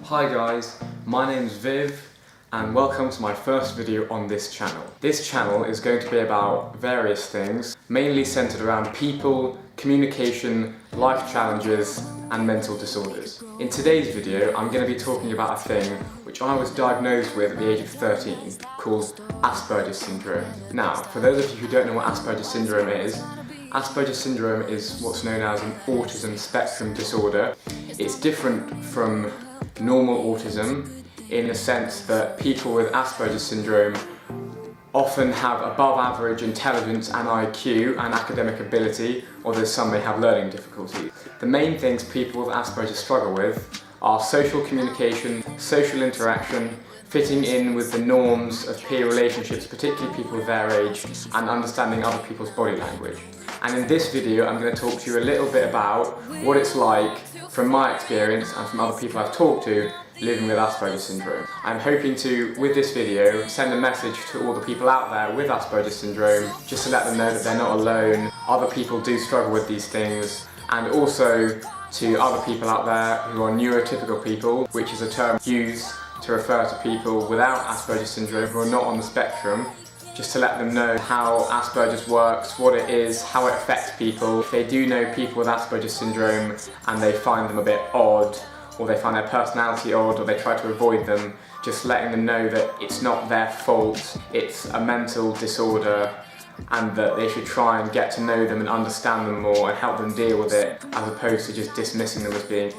Hi guys, my name's Viv and welcome to my first video on this channel. This channel is going to be about various things, mainly centred around people, communication, life challenges and mental disorders. In today's video I'm going to be talking about a thing which I was diagnosed with at the age of 13 called Aspergers syndrome. Now, for those of you who don't know what Aspergers syndrome is what's known as an autism spectrum disorder. It's different from normal autism in the sense that people with Asperger's syndrome often have above average intelligence and IQ and academic ability, although some may have learning difficulties. The main things people with Asperger's struggle with are social communication, social interaction, fitting in with the norms of peer relationships, particularly people of their age, and understanding other people's body language. And in this video I'm going to talk to you a little bit about what it's like from my experience and from other people I've talked to living with Asperger's syndrome. I'm hoping to, with this video, send a message to all the people out there with Asperger's syndrome, just to let them know that they're not alone, other people do struggle with these things, and also to other people out there who are neurotypical people, which is a term used to refer to people without Asperger's syndrome who are not on the spectrum, just to let them know how Asperger's works, what it is, how it affects people. If they do know people with Asperger's syndrome and they find them a bit odd, or they find their personality odd, or they try to avoid them, just letting them know that it's not their fault, it's a mental disorder, and that they should try and get to know them and understand them more and help them deal with it, as opposed to just dismissing them as being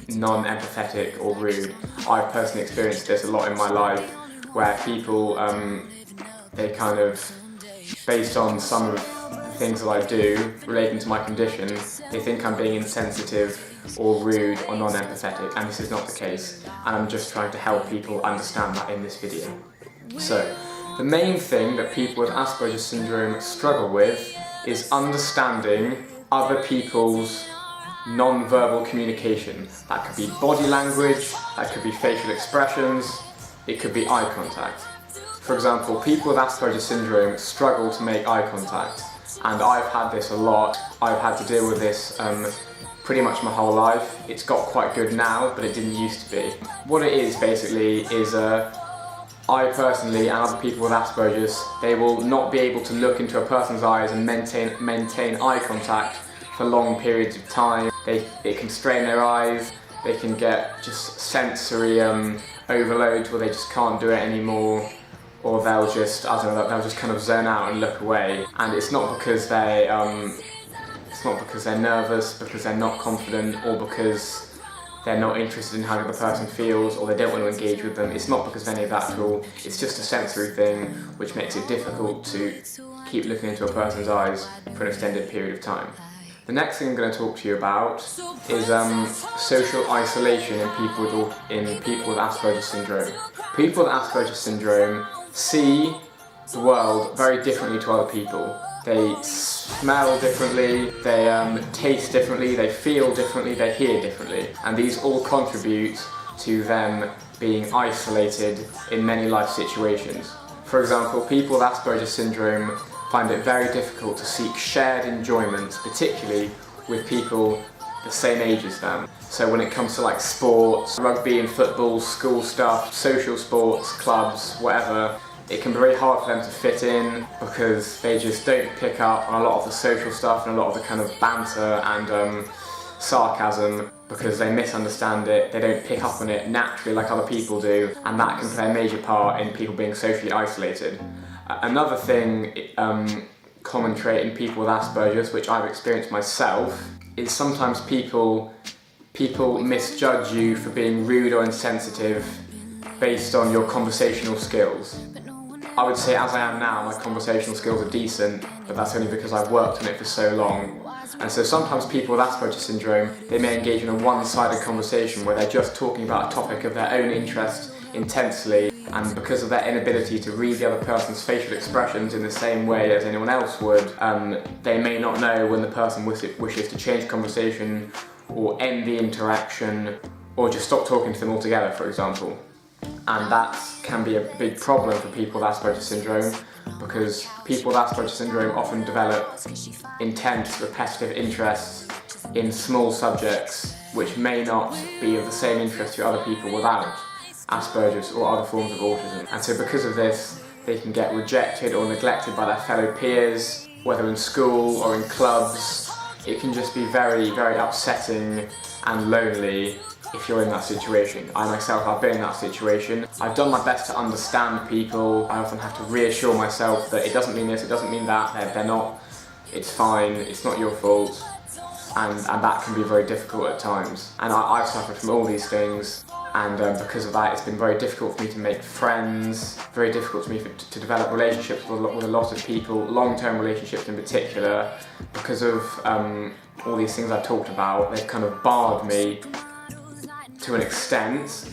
non-empathetic or rude. I've personally experienced this a lot in my life, where people, they kind of, based on some of the things that I do relating to my condition, they think I'm being insensitive or rude or non-empathetic, and this is not the case, and I'm just trying to help people understand that in this video. So, the main thing that people with Asperger's syndrome struggle with is understanding other people's non-verbal communication. That could be body language, that could be facial expressions, it could be eye contact. For example, people with Asperger's syndrome struggle to make eye contact, and I've had this a lot. I've had to deal with this pretty much my whole life. It's got quite good now, but it didn't used to be. What it is basically is I personally and other people with Asperger's, they will not be able to look into a person's eyes and maintain eye contact for long periods of time. It can strain their eyes, they can get just sensory overload where they just can't do it anymore, or they'll just, I don't know, they'll just kind of zone out and look away. And it's not because they're nervous, because they're not confident, or because they're not interested in how the other person feels, or they don't want to engage with them. It's not because of any of that at all. It's just a sensory thing which makes it difficult to keep looking into a person's eyes for an extended period of time. The next thing I'm going to talk to you about is social isolation in people with Asperger's syndrome. People with Asperger's syndrome see the world very differently to other people. They smell differently, they taste differently, they feel differently, they hear differently, and these all contribute to them being isolated in many life situations. For example, people with Asperger's syndrome find it very difficult to seek shared enjoyment, particularly with people the same age as them. So when it comes to like sports, rugby and football, school stuff, social sports, clubs, whatever, it can be very hard for them to fit in because they just don't pick up on a lot of the social stuff and a lot of the kind of banter and sarcasm, because they misunderstand it, they don't pick up on it naturally like other people do, and that can play a major part in people being socially isolated. Another thing, common trait in people with Asperger's, which I've experienced myself, is sometimes people misjudge you for being rude or insensitive based on your conversational skills. I would say as I am now, my conversational skills are decent, but that's only because I've worked on it for so long. And so sometimes people with Asperger's syndrome, they may engage in a one-sided conversation where they're just talking about a topic of their own interest intensely, and because of their inability to read the other person's facial expressions in the same way as anyone else would, they may not know when the person wishes to change conversation or end the interaction, or just stop talking to them altogether, for example. And that can be a big problem for people with Asperger's syndrome, because people with Asperger's syndrome often develop intense, repetitive interests in small subjects which may not be of the same interest to other people without Asperger's or other forms of autism. And so because of this, they can get rejected or neglected by their fellow peers, whether in school or in clubs. It can just be very, very upsetting and lonely if you're in that situation. I myself have been in that situation. I've done my best to understand people. I often have to reassure myself that it doesn't mean this, it doesn't mean that, they're not, it's fine, it's not your fault. And that can be very difficult at times. And I've suffered from all these things, and because of that it's been very difficult for me to make friends, very difficult for me to develop relationships with a lot of people, long-term relationships in particular. Because of all these things I've talked about, they've kind of barred me to an extent,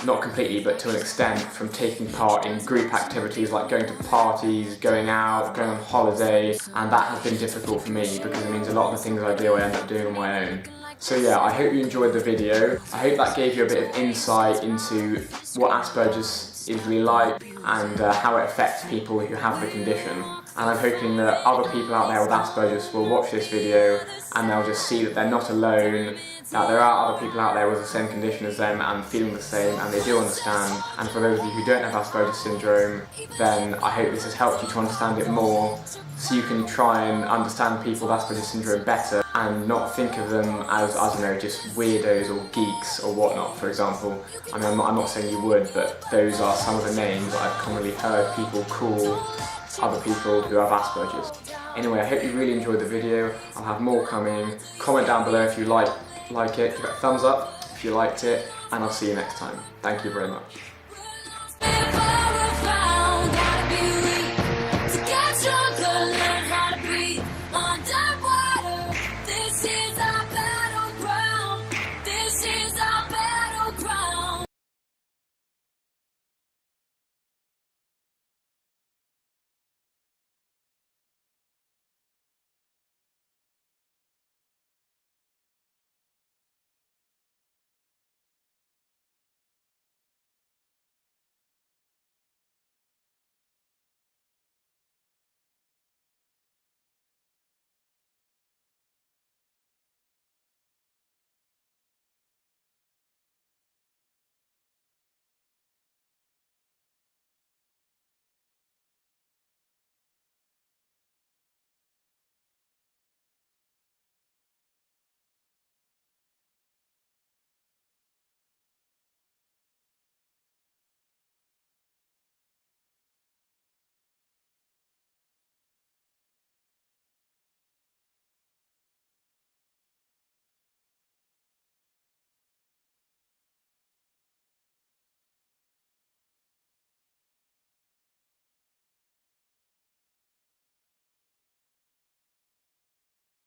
not completely, but to an extent, from taking part in group activities like going to parties, going out, going on holiday, and that has been difficult for me because it means a lot of the things I do I end up doing on my own. So yeah, I hope you enjoyed the video. I hope that gave you a bit of insight into what Asperger's is really like and how it affects people who have the condition. And I'm hoping that other people out there with Asperger's will watch this video and they'll just see that they're not alone, that there are other people out there with the same condition as them and feeling the same, and they do understand. And for those of you who don't have Asperger's syndrome, then I hope this has helped you to understand it more, so you can try and understand people with Asperger's syndrome better and not think of them as, I don't know, just weirdos or geeks or whatnot, for example. I mean, I'm not saying you would, but those are some of the names that I've commonly heard people call other people who have Asperger's. Anyway, I hope you really enjoyed the video. I'll have more coming. Comment down below if you like it, give it a thumbs up if you liked it, and I'll see you next time. Thank you very much.